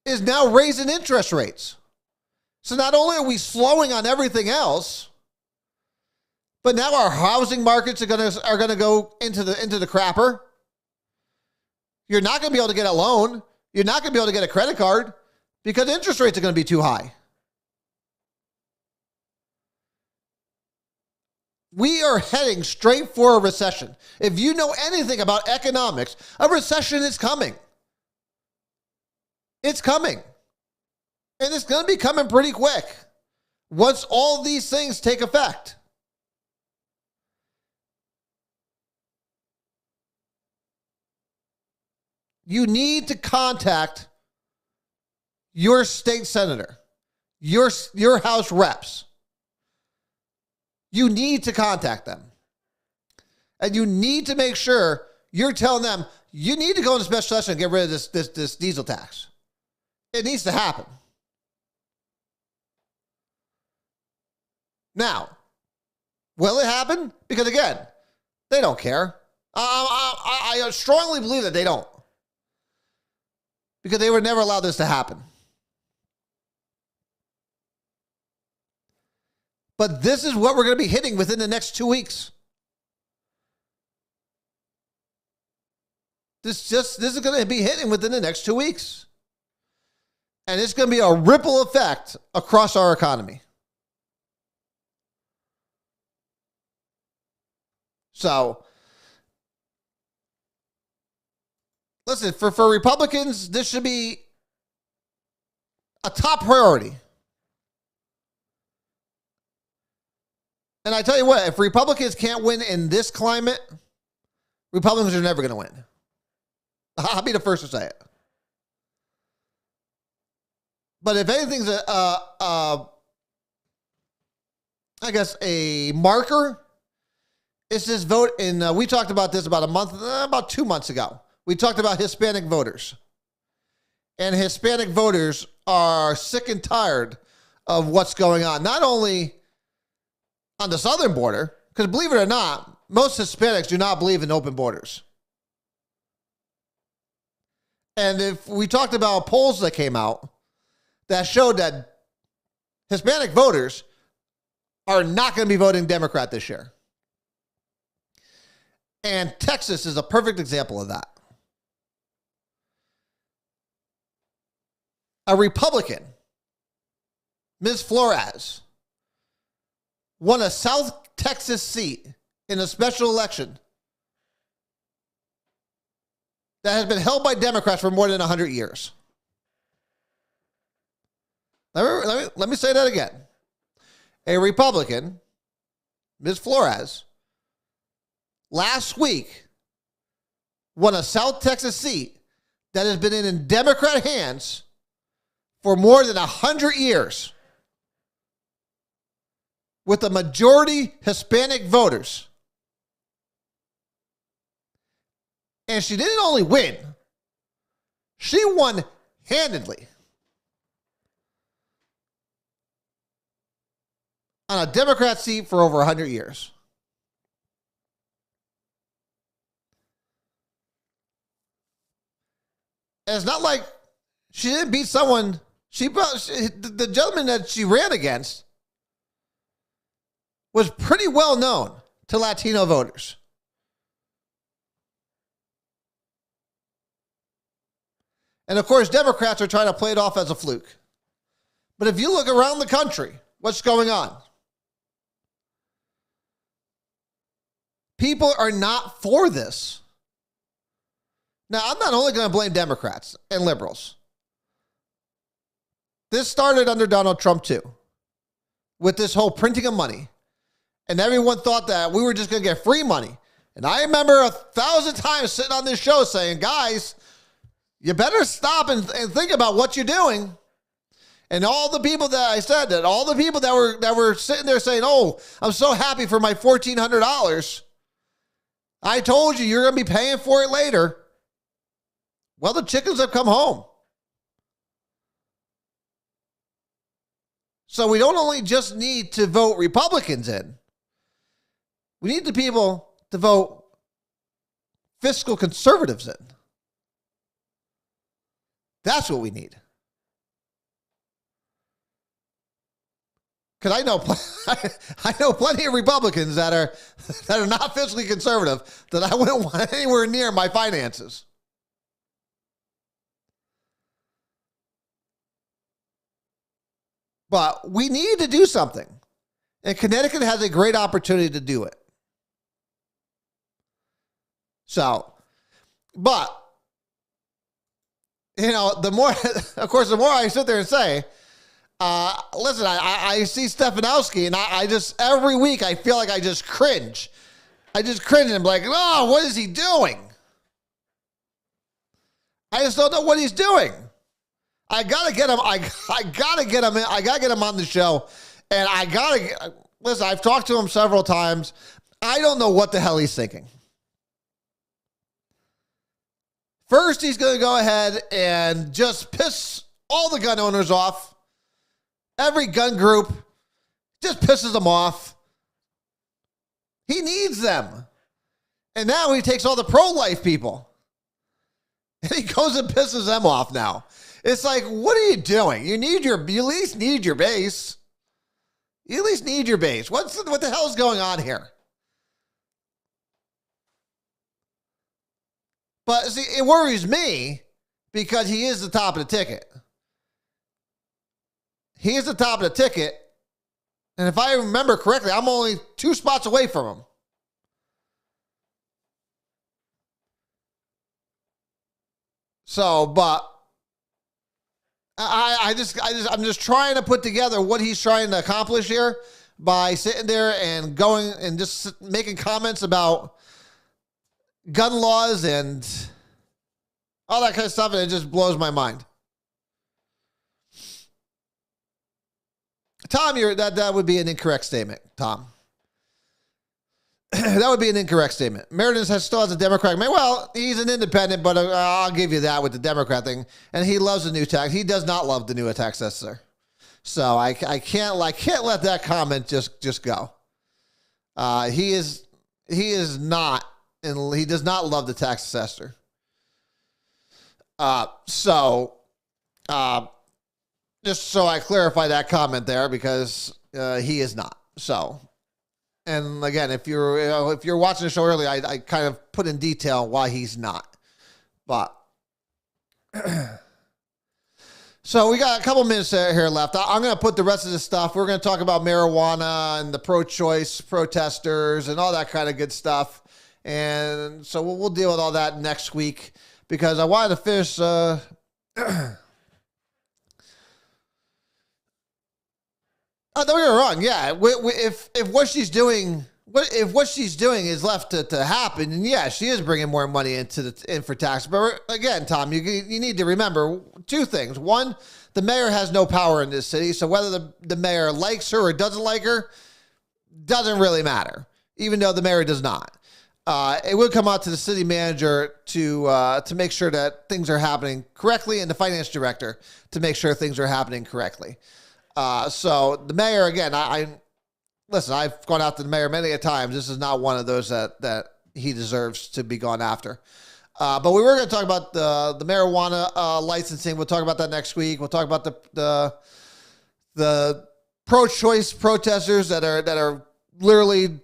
is now raising interest rates. So not only are we slowing on everything else, but now our housing markets are going to go into the crapper. You're not going to be able to get a loan. You're not going to be able to get a credit card because interest rates are going to be too high. We are heading straight for a recession. If you know anything about economics, a recession is coming. It's coming. And it's going to be coming pretty quick once all these things take effect. You need to contact your state senator, your House reps. You need to contact them. And you need to make sure you're telling them you need to go into special session and get rid of this diesel tax. It needs to happen. Now, will it happen? Because again, they don't care. I strongly believe that they don't. Because they would never allow this to happen. But this is what we're going to be hitting within the next 2 weeks. This is going to be hitting within the next 2 weeks. And it's going to be a ripple effect across our economy. So, listen, for Republicans, this should be a top priority. And I tell you what, if Republicans can't win in this climate, Republicans are never going to win. I'll be the first to say it. But if anything's I guess a marker, it's this vote in, we talked about this about 2 months ago. We talked about Hispanic voters. And Hispanic voters are sick and tired of what's going on. Not only on the southern border, because believe it or not, most Hispanics do not believe in open borders. And if we talked about polls that came out that showed that Hispanic voters are not going to be voting Democrat this year. And Texas is a perfect example of that. A Republican, Ms. Flores, won a South Texas seat in a special election that has been held by Democrats for more than 100 years. Let me say that again. A Republican, Ms. Flores, last week won a South Texas seat that has been in Democrat hands for more than 100 years with a majority Hispanic voters. And she didn't only win, she won handedly on a Democrat seat for over 100 years. And it's not like she didn't beat someone. The gentleman that she ran against was pretty well known to Latino voters. And of course, Democrats are trying to play it off as a fluke. But if you look around the country, what's going on? People are not for this. Now, I'm not only going to blame Democrats and liberals. This started under Donald Trump too, with this whole printing of money. And everyone thought that we were just going to get free money. And I remember 1,000 times sitting on this show saying, guys, you better stop and think about what you're doing. And all the people that I said that, all the people that were sitting there saying, oh, I'm so happy for my $1,400. I told you you're going to be paying for it later. Well, the chickens have come home. So we don't only just need to vote Republicans in. We need the people to vote fiscal conservatives in. That's what we need. Because I know plenty of Republicans that are not fiscally conservative that I wouldn't want anywhere near my finances. But we need to do something. And Connecticut has a great opportunity to do it. So, but, you know, the more I sit there and say, listen, I see Stefanowski and I just, every week I feel like I just cringe. I just cringe and I'm like, oh, what is he doing? I just don't know what he's doing. I gotta get him. I gotta get him in. I gotta get him on the show. And listen, I've talked to him several times. I don't know what the hell he's thinking. First, he's going to go ahead and just piss all the gun owners off. Every gun group just pisses them off. He needs them. And now he takes all the pro-life people. And he goes and pisses them off now. It's like, what are you doing? You at least need your base. You at least need your base. What the hell is going on here? But see, it worries me because he is the top of the ticket. He is the top of the ticket. And if I remember correctly, I'm only 2 spots away from him. So, but I'm just trying to put together what he's trying to accomplish here by sitting there and going and just making comments about gun laws and all that kind of stuff, and it just blows my mind. Tom, that would be an incorrect statement, Tom. That would be an incorrect statement. Meredith still has a Democrat. Well, he's an independent, but I'll give you that with the Democrat thing. And he loves the new tax. He does not love the new tax assessor. So I can't let that comment just go. He is not, and he does not love the tax assessor. So just so I clarify that comment there, because he is not. So, and again, if you're watching the show early, I kind of put in detail why he's not. But so we got a couple minutes here left. I'm going to put the rest of the stuff. We're going to talk about marijuana and the pro-choice protesters and all that kind of good stuff. And so we'll deal with all that next week, because I wanted to finish. Oh, don't get me wrong. Yeah, if what she's doing, if what she's doing is left to happen, and yeah, she is bringing more money in for tax. But again, Tom, you need to remember two things. One, the mayor has no power in this city, so whether the mayor likes her or doesn't like her doesn't really matter. Even though the mayor does not, it would come out to the city manager to make sure that things are happening correctly, and the finance director to make sure things are happening correctly. So the mayor, again, listen, I've gone after the mayor many a times. This is not one of those that he deserves to be gone after. But we were going to talk about the marijuana licensing. We'll talk about that next week. We'll talk about the pro-choice protesters that are literally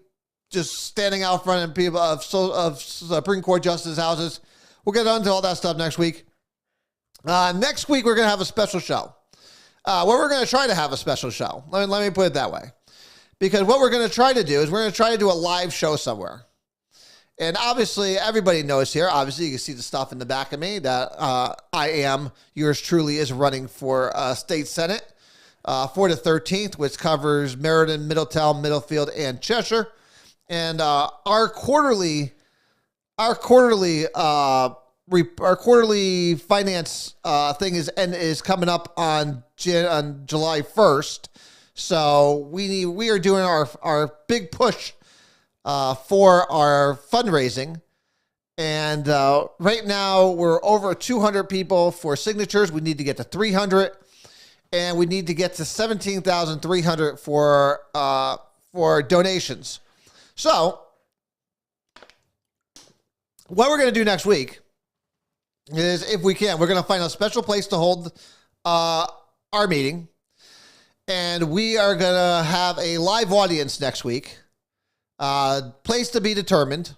just standing out front of people of Supreme Court justice houses. We'll get on to all that stuff next week. Next week we're going to have a special show. We're going to try to have a special show. Let me put it that way. Because what we're going to try to do is we're going to try to do a live show somewhere. And obviously, everybody knows here, obviously, you can see the stuff in the back of me that yours truly is running for state senate for the 13th, which covers Meriden, Middletown, Middlefield, and Cheshire. And our quarterly finance thing is coming up on July 1st. So we are doing our big push for our fundraising. And right now we're over 200 people for signatures. We need to get to 300, and we need to get to 17,300 for donations. So what we're going to do next week is, if we can, we're going to find a special place to hold our meeting. And we are going to have a live audience next week. Place to be determined.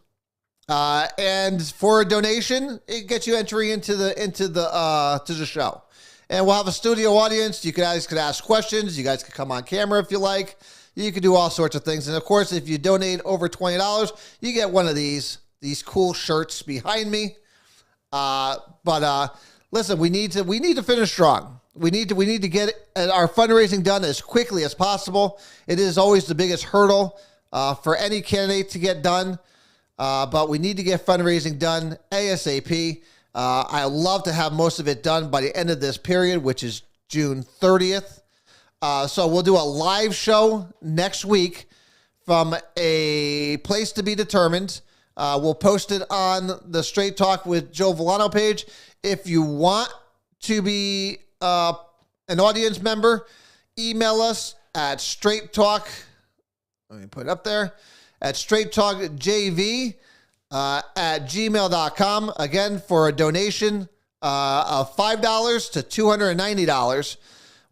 And for a donation, it gets you entry into the show. And we'll have a studio audience. You guys could ask questions. You guys could come on camera if you like. You could do all sorts of things. And of course, if you donate over $20, you get one of these cool shirts behind me. But listen, we need to finish strong. We need to get our fundraising done as quickly as possible. It is always the biggest hurdle for any candidate to get done. But we need to get fundraising done ASAP. I love to have most of it done by the end of this period, which is June 30th. So we'll do a live show next week from a place to be determined. We'll post it on the Straight Talk with Joe Vollano page. If you want to be an audience member, email us at Straight Talk. Let me put it up there at straighttalkjv at gmail.com. Again, for a donation of $5 to $290,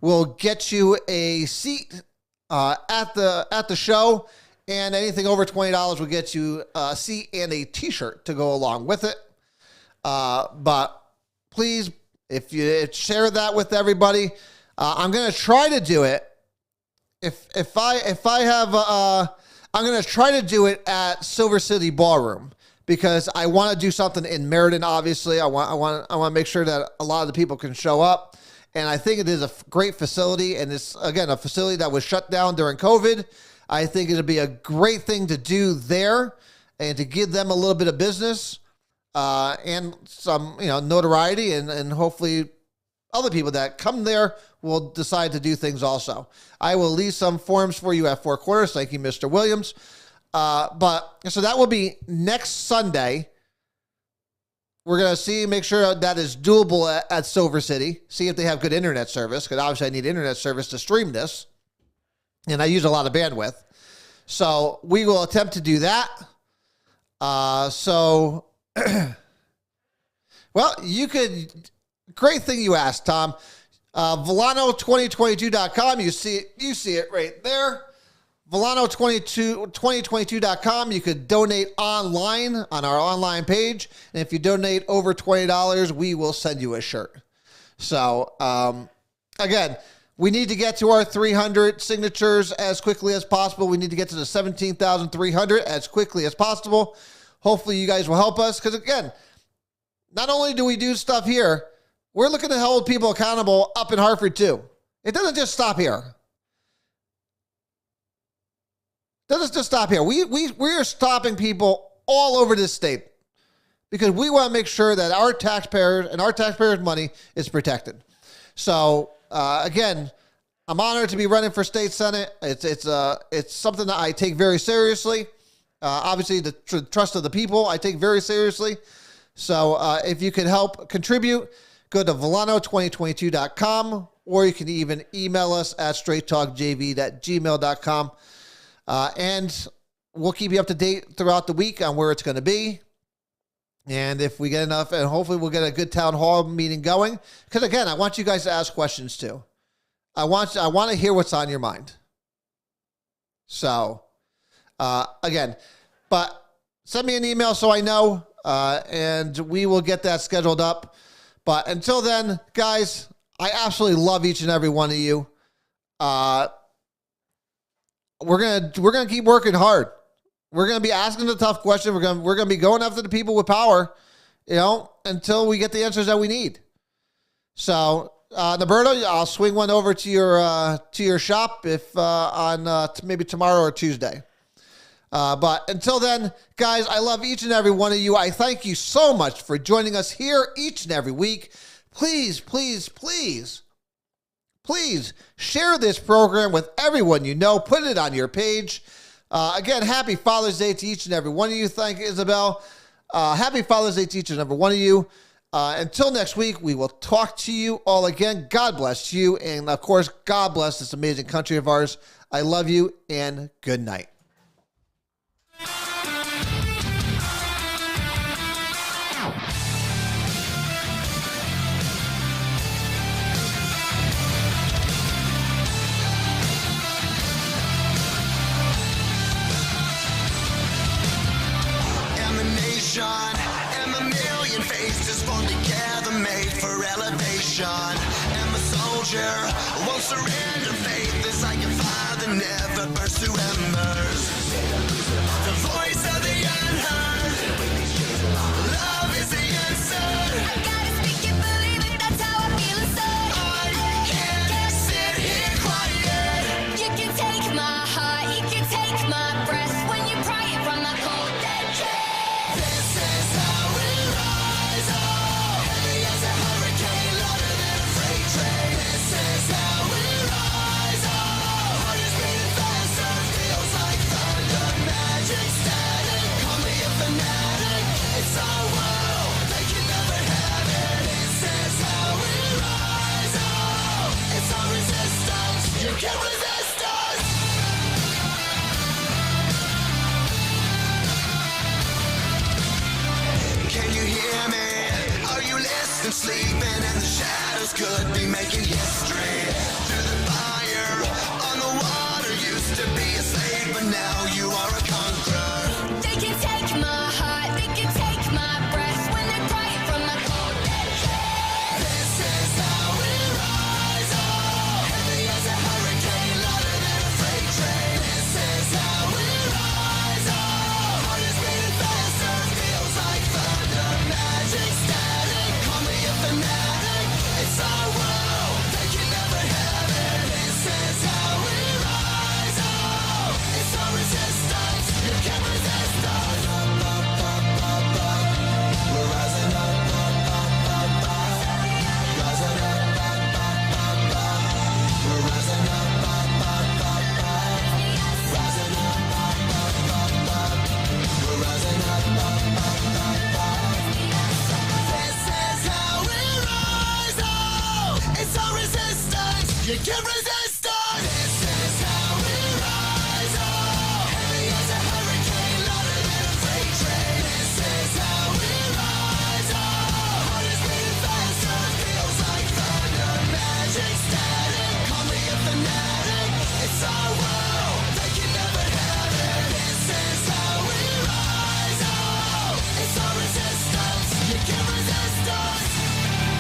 we'll get you a seat at the show. And anything over $20 will get you a seat and a T-shirt to go along with it. But please, if you share that with everybody, I'm going to try to do it. If I have, I'm going to try to do it at Silver City Ballroom, because I want to do something in Meriden. Obviously, I want to make sure that a lot of the people can show up. And I think it is a great facility, and it's again a facility that was shut down during COVID. I think it'll be a great thing to do there, and to give them a little bit of business and some, notoriety, and hopefully other people that come there will decide to do things also. I will leave some forms for you at Four Quarters. Thank you, Mr. Williams. So that will be next Sunday. We're going to make sure that is doable at Silver City. See if they have good internet service, because obviously I need internet service to stream this. And I use a lot of bandwidth. So we will attempt to do that. So Well, you could. Great thing you asked, Tom. Vollano2022.com. You see it right there. Vollano2022.com. You could donate online on our online page. And if you donate over $20, we will send you a shirt. So, again, we need to get to our 300 signatures as quickly as possible. We need to get to the 17,300 as quickly as possible. Hopefully you guys will help us. Because, again, not only do we do stuff here, we're looking to hold people accountable up in Hartford, too. It doesn't just stop here. Doesn't just stop here. We're stopping people all over this state because we want to make sure that our taxpayers and our taxpayers' money is protected. So, again, I'm honored to be running for state senate. It's something that I take very seriously. Obviously, the trust of the people I take very seriously. So, if you can help contribute, go to Vollano2022.com, or you can even email us at straighttalkjv@gmail.com. And we'll keep you up to date throughout the week on where it's going to be. And if we get enough, and hopefully we'll get a good town hall meeting going. Because again, I want you guys to ask questions too. I want to hear what's on your mind. So, again, but send me an email so I know, and we will get that scheduled up. But until then, guys, I absolutely love each and every one of you. We're gonna keep working hard. We're gonna be asking the tough questions. We're gonna be going after the people with power, until we get the answers that we need. So, Roberto, I'll swing one over to your shop if on maybe tomorrow or Tuesday. But until then, guys, I love each and every one of you. I thank you so much for joining us here each and every week. Please, please, please. Please share this program with everyone you know. Put it on your page. Again, happy Father's Day to each and every one of you. Thank you, Isabel. Happy Father's Day to each and every one of you. Until next week, we will talk to you all again. God bless you. And, of course, God bless this amazing country of ours. I love you, and good night. And a million faces formed together, made for elevation. And my soldier won't surrender faith as I can fire that never burst to embers. The voice of the unheard. Love is the answer. I gotta speak it, believe it, that's how I feel inside. I can't sit here quiet. You can take my heart, you can take my breath when you pry it from my cold dead chest. This is how we rise up. Heavy as a hurricane, louder than a freight train. This is how we rise up. Heart is beating faster, feels like thunder. Magic static, call me a fanatic. It's our world, they can never have it. This is how we rise up. It's our resistance, you can't resist us. Can you hear me? Are you listening? Sleeping and the shadows could be making history. Through the fire, on the water, used to be a slave, but now you are a conqueror. They can take my heart, they can take my breath when they pry it from my cold dead chest. This is how we rise up. Heavy as a hurricane, louder than a freight train. This is how we rise up. Heart is beating faster, feels like thunder. Magic static, call me a fanatic. It's our world, they can never have it. This is how we rise up. It's our resistance, you can't resist us. We're rising up, rising up, we're rising up, rising up, we're rising up. This is how we rise up. It's our resistance, you can't resist.